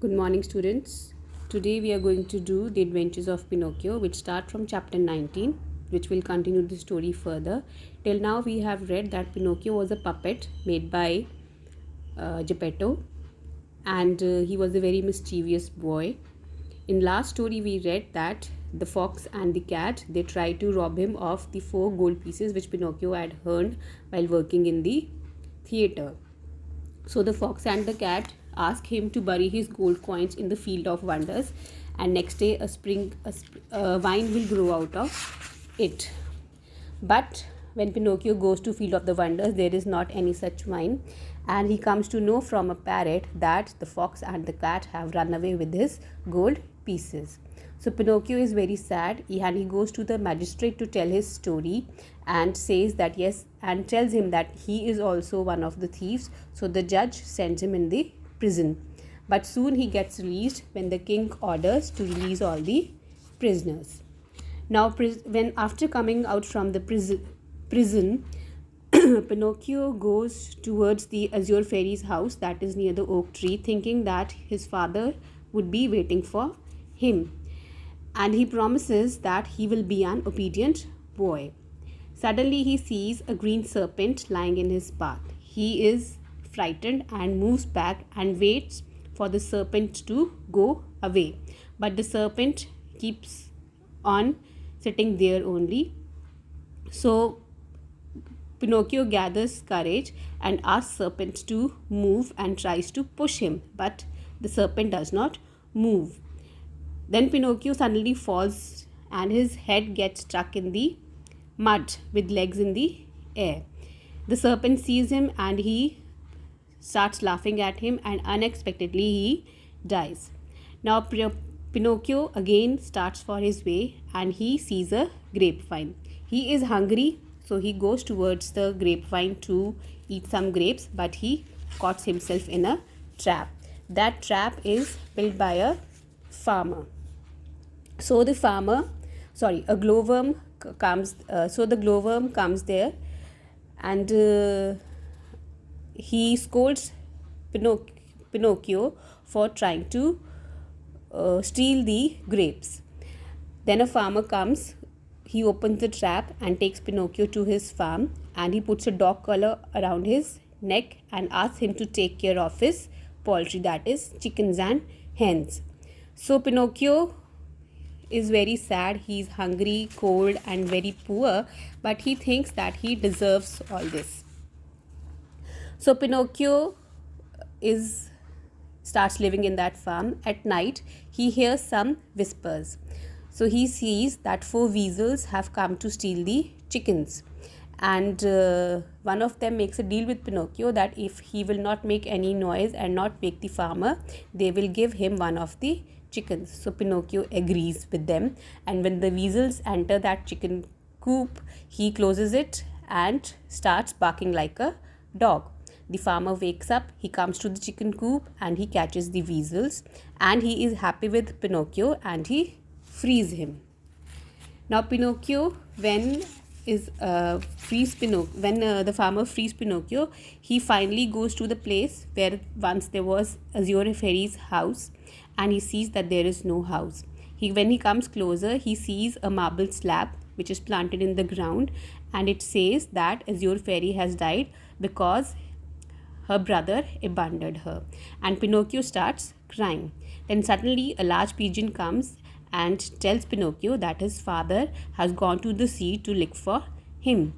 Good morning, students. Today we are going to do The Adventures of Pinocchio, which start from chapter 19, which will continue the story further. Till now, we have read that Pinocchio was a puppet made by Geppetto, and he was a very mischievous boy. In last story, we read that the fox and the cat they tried to rob him of the 4 gold pieces which Pinocchio had earned while working in the theater. So the fox and the cat ask him to bury his gold coins in the field of wonders, and next day a vine will grow out of it. But when Pinocchio goes to field of the wonders, there is not any such vine, and he comes to know from a parrot that the fox and the cat have run away with his gold pieces. So Pinocchio is very sad, and he goes to the magistrate to tell his story and says that yes, and tells him that he is also one of the thieves. So the judge sends him in the prison. But soon he gets released when the king orders to release all the prisoners. Now, when after coming out from the prison, Pinocchio goes towards the Azure Fairy's house that is near the oak tree, thinking that his father would be waiting for him, and he promises that he will be an obedient boy. Suddenly, he sees a green serpent lying in his path. He is frightened and moves back and waits for the serpent to go away. But the serpent keeps on sitting there only. So Pinocchio gathers courage and asks serpent to move and tries to push him, but the serpent does not move. Then Pinocchio suddenly falls and his head gets stuck in the mud with legs in the air. The serpent sees him and he starts laughing at him, and unexpectedly he dies. Now Pinocchio again starts for his way and he sees a grapevine. He is hungry, so he goes towards the grapevine to eat some grapes, but he caught himself in a trap. That trap is built by a farmer. So the a glowworm comes. So the glowworm comes there, and he scolds Pinocchio for trying to steal the grapes. Then a farmer comes. He opens the trap and takes Pinocchio to his farm, and he puts a dog collar around his neck and asks him to take care of his poultry, that is chickens and hens. So Pinocchio is very sad. He is hungry, cold and very poor, but he thinks that he deserves all this. So Pinocchio starts living in that farm. At night, he hears some whispers. So he sees that 4 weasels have come to steal the chickens. And one of them makes a deal with Pinocchio that if he will not make any noise and not wake the farmer, they will give him one of the chickens. So Pinocchio agrees with them, and when the weasels enter that chicken coop, he closes it and starts barking like a dog. The farmer wakes up, he comes to the chicken coop and he catches the weasels, and he is happy with Pinocchio and he frees him. Now Pinocchio, when the farmer frees Pinocchio, he finally goes to the place where once there was Azure Fairy's house, and he sees that there is no house. When he comes closer, he sees a marble slab which is planted in the ground, and it says that Azure Fairy has died because her brother abandoned her, and Pinocchio starts crying. Then suddenly a large pigeon comes and tells Pinocchio that his father has gone to the sea to look for him.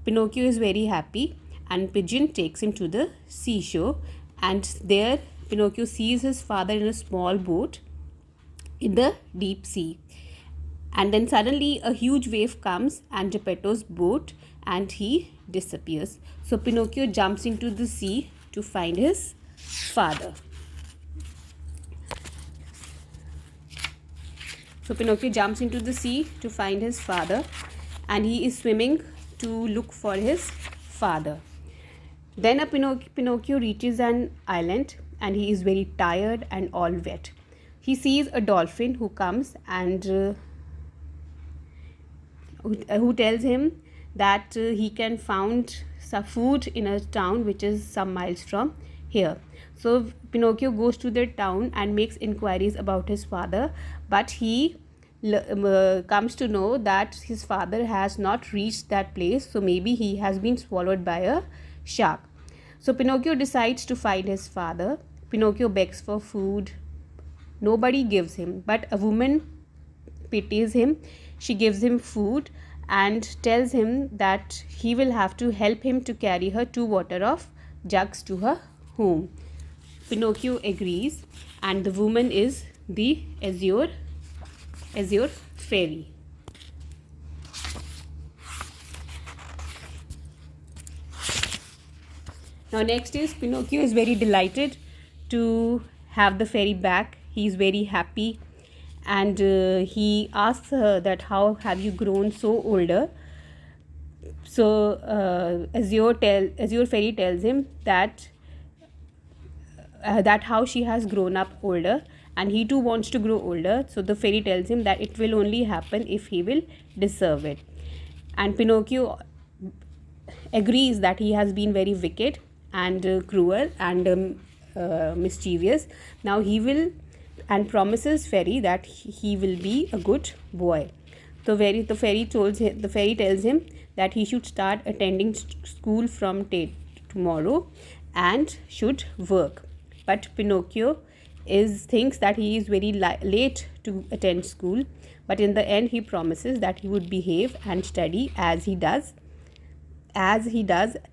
Pinocchio is very happy, and pigeon takes him to the seashore, and there Pinocchio sees his father in a small boat in the deep sea. And then suddenly a huge wave comes and Geppetto's boat, and he disappears. So Pinocchio jumps into the sea to find his father. So Pinocchio jumps into the sea to find his father, and he is swimming to look for his father. Then Pinocchio reaches an island, and he is very tired and all wet. He sees a dolphin who comes and who tells him that he can find some food in a town which is some miles from here. So Pinocchio goes to the town and makes inquiries about his father, but he comes to know that his father has not reached that place, so maybe he has been swallowed by a shark. So Pinocchio decides to find his father. Pinocchio begs for food. Nobody gives him, but a woman pities him. She gives him food and tells him that he will have to help him to carry her 2 water of jugs to her home. Pinocchio agrees, and the woman is the Azure fairy. Now next is Pinocchio is very delighted to have the fairy back. He is very happy, and he asks her that how have you grown so older. So Azure fairy tells him that how she has grown up older, and he too wants to grow older. So the fairy tells him that it will only happen if he will deserve it, and Pinocchio agrees that he has been very wicked and cruel and mischievous. Now he will, and promises fairy that he will be a good boy. So the fairy tells him that he should start attending school from tomorrow and should work. But Pinocchio thinks that he is very late to attend school, but in the end he promises that he would behave and study as he does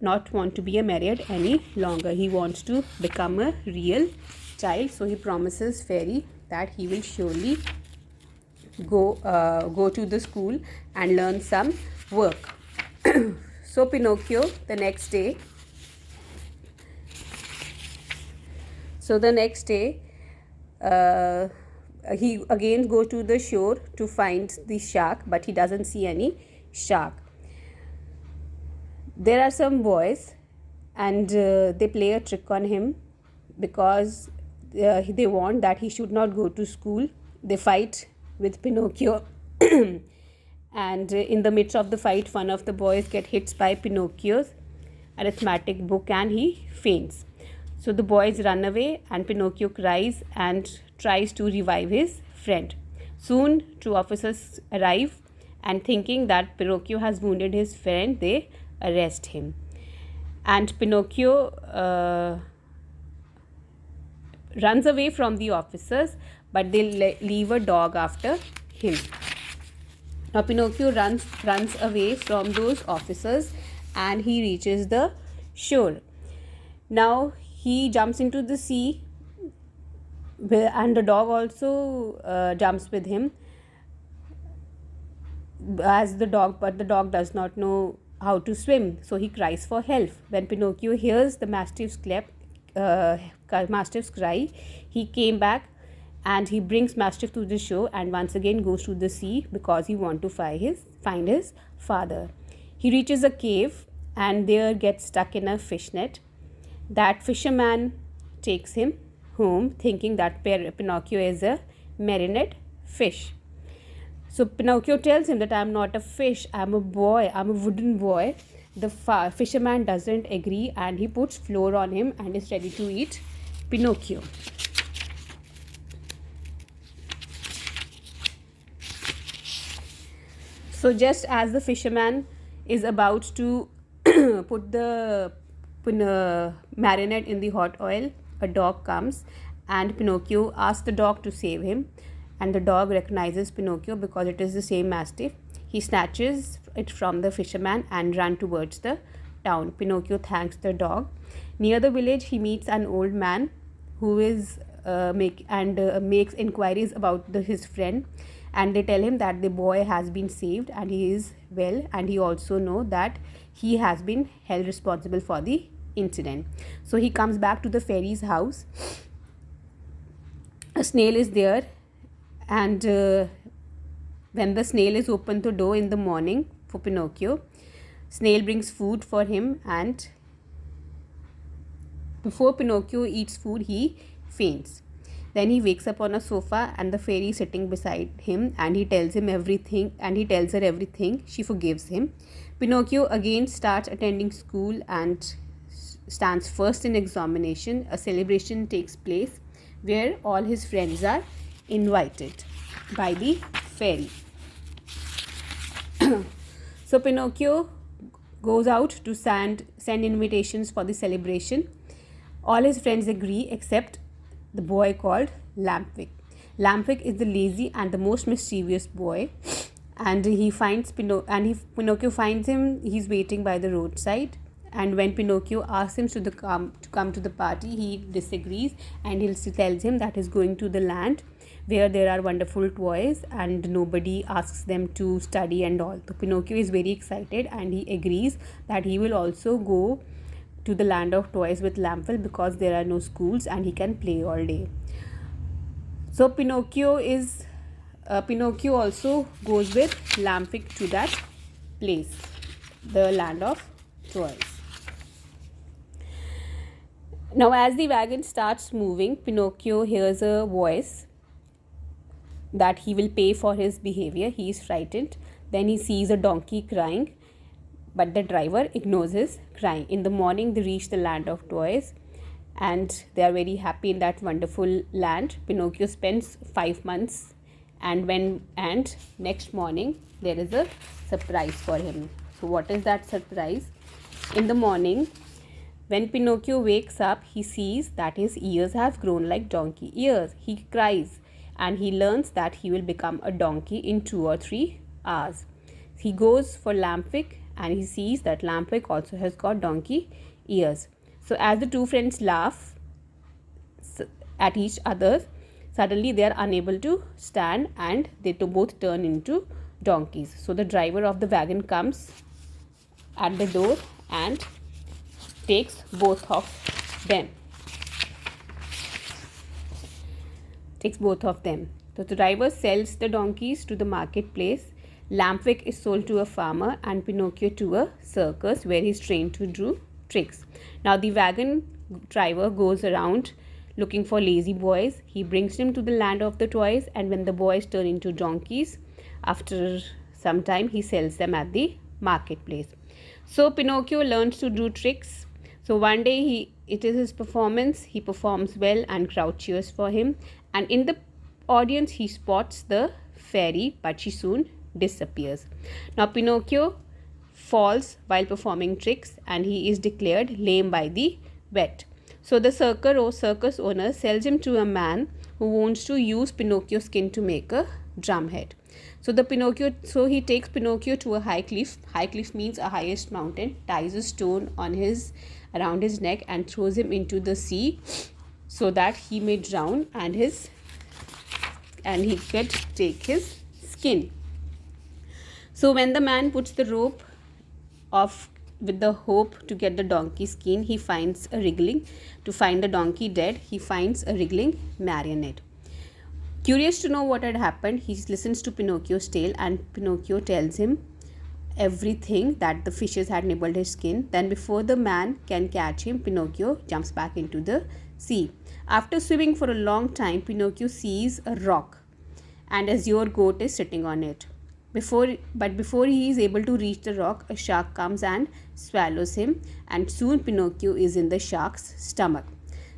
not want to be a married any longer. He wants to become a real child. So he promises fairy that he will surely go to the school and learn some work. So Pinocchio the next day he again go to the shore to find the shark, but he doesn't see any shark. There are some boys, and they play a trick on him because they want that he should not go to school. They fight with Pinocchio and in the midst of the fight, one of the boys get hit by Pinocchio's arithmetic book and he faints. So the boys run away, and Pinocchio cries and tries to revive his friend. Soon 2 officers arrive, and thinking that Pinocchio has wounded his friend, they arrest him. And Pinocchio runs away from the officers, but they leave a dog after him. Now Pinocchio runs away from those officers, and he reaches the shore. Now he jumps into the sea, and the dog also jumps with him, but the dog does not know how to swim, so he cries for help. When Pinocchio hears the mastiff's cry, he came back and he brings Mastiff to the shore and once again goes to the sea because he wants to find his father. He reaches a cave and there gets stuck in a fish net. That fisherman takes him home thinking that Pinocchio is a marionette fish. So Pinocchio tells him that I am not a fish, I am a boy, I am a wooden boy. The fisherman doesn't agree and he puts flour on him and is ready to eat Pinocchio. So just as the fisherman is about to put the marinade in the hot oil, a dog comes and Pinocchio asks the dog to save him, and the dog recognizes Pinocchio because it is the same mastiff. He snatches it from the fisherman and runs towards the town. Pinocchio thanks the dog. Near the village, he meets an old man who is makes inquiries about his friend, and they tell him that the boy has been saved and he is well, and he also know that he has been held responsible for the incident. So he comes back to the fairy's house. A snail is there, and when the snail is opened the door in the morning for Pinocchio, snail brings food for him, and before Pinocchio eats food, he faints. Then he wakes up on a sofa and the fairy is sitting beside him, and he tells him everything, and he tells her everything. She forgives him. Pinocchio again starts attending school and stands first in examination, a celebration takes place where all his friends are invited by the fairy. So Pinocchio goes out to send invitations for the celebration. All his friends agree except the boy called Lampwick. Lampwick is the lazy and the most mischievous boy, and Pinocchio finds him. He's waiting by the roadside, and when Pinocchio asks him to come to the party, he disagrees, and he tells him that he's going to the land where there are wonderful toys and nobody asks them to study and all. So Pinocchio is very excited and he agrees that he will also go to the land of toys with Lampwick because there are no schools and he can play all day. So Pinocchio also goes with Lampwick to that place, the land of toys. Now as the wagon starts moving, Pinocchio hears a voice that he will pay for his behavior. He is frightened. Then he sees a donkey crying, but the driver ignores his crying. In the morning, they reach the land of toys and they are very happy in that wonderful land. Pinocchio spends 5 months, and next morning there is a surprise for him. So what is that surprise? In the morning, when Pinocchio wakes up, he sees that his ears have grown like donkey ears. He cries and he learns that he will become a donkey in 2 or 3 hours. He goes for Lampwick and he sees that Lampwick also has got donkey ears. So as the two friends laugh at each other, suddenly they are unable to stand and they both turn into donkeys. So the driver of the wagon comes at the door and takes both of them. So the driver sells the donkeys to the marketplace. Lampwick is sold to a farmer and Pinocchio to a circus where he's trained to do tricks. Now the wagon driver goes around looking for lazy boys. He brings them to the land of the toys, and when the boys turn into donkeys, after some time he sells them at the marketplace. So Pinocchio learns to do tricks. So one day it is his performance. He performs well and crowd cheers for him. And in the audience, he spots the fairy, but she soon disappears. Now Pinocchio falls while performing tricks and he is declared lame by the vet. So the circus owner sells him to a man who wants to use Pinocchio's skin to make a drumhead. So he takes Pinocchio to a high cliff. High cliff means a highest mountain. Ties a stone around his neck and throws him into the sea so that he may drown and he could take his skin. So when the man puts the rope off with the hope to get the donkey skin, he finds a wriggling. To find the donkey dead, he finds a wriggling marionette. Curious to know what had happened, he listens to Pinocchio's tale and Pinocchio tells him everything, that the fishes had nibbled his skin. Then before the man can catch him, Pinocchio jumps back into the sea. After swimming for a long time, Pinocchio sees a rock and Azure goat is sitting on it. Before he is able to reach the rock, a shark comes and swallows him, and soon Pinocchio is in the shark's stomach.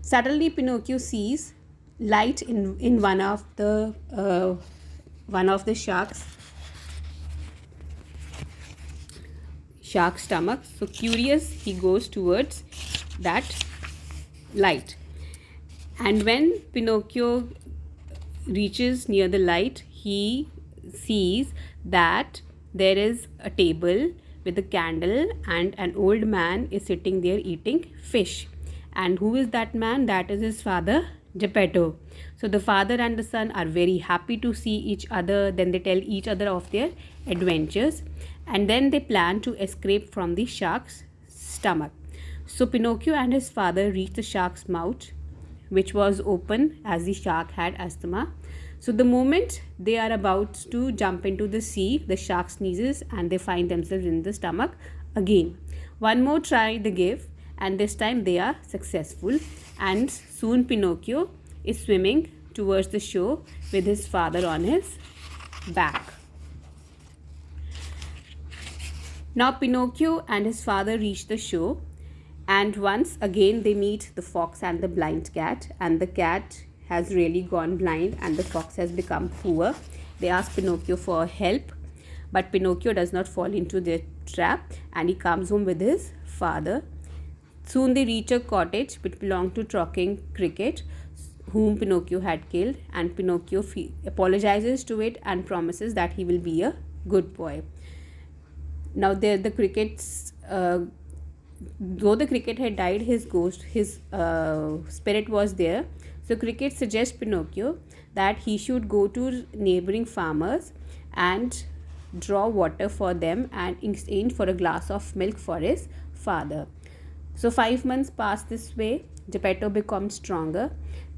Suddenly Pinocchio sees light in one of the shark's stomach. So curious, he goes towards that light, and when Pinocchio reaches near the light, he sees that there is a table with a candle and an old man is sitting there eating fish. And who is that man? That is his father, Geppetto. So the father and the son are very happy to see each other. Then they tell each other of their adventures, and then they plan to escape from the shark's stomach. So Pinocchio and his father reach the shark's mouth, which was open as the shark had asthma. So the moment they are about to jump into the sea, the shark sneezes and they find themselves in the stomach again. One more try they give, and this time they are successful, and soon Pinocchio is swimming towards the shore with his father on his back. Now Pinocchio and his father reach the shore, And once again they meet the fox and the blind cat, and the cat has really gone blind and the fox has become poor. They ask Pinocchio for help, but Pinocchio does not fall into their trap and he comes home with his father. Soon they reach a cottage which belonged to talking cricket, whom Pinocchio had killed, and Pinocchio apologizes to it and promises that he will be a good boy. Now the cricket's though the cricket had died, his spirit was there. So cricket suggests Pinocchio that he should go to neighboring farmers and draw water for them and in exchange for a glass of milk for his father. So 5 months pass this way. Geppetto becomes stronger,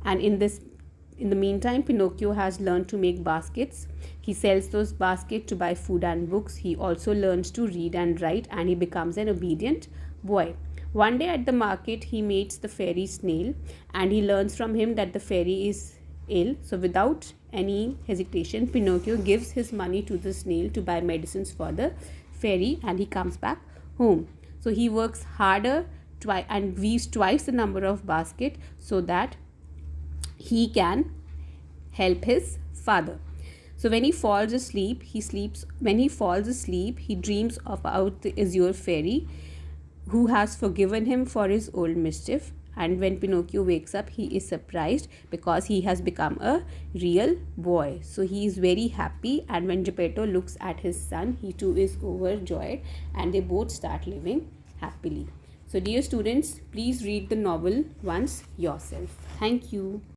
and in the meantime, Pinocchio has learned to make baskets. He sells those baskets to buy food and books. He also learns to read and write, and he becomes an obedient boy. One day at the market, he meets the fairy Snail, and he learns from him that the fairy is ill. So without any hesitation, Pinocchio gives his money to the snail to buy medicines for the fairy, and he comes back home. So he works harder and weaves twice the number of baskets so that he can help his father. So when he falls asleep, he dreams about the azure fairy who has forgiven him for his old mischief. And when Pinocchio wakes up, he is surprised because he has become a real boy. So he is very happy, and when Geppetto looks at his son, he too is overjoyed, and they both start living happily. So dear students, please read the novel once yourself. Thank you.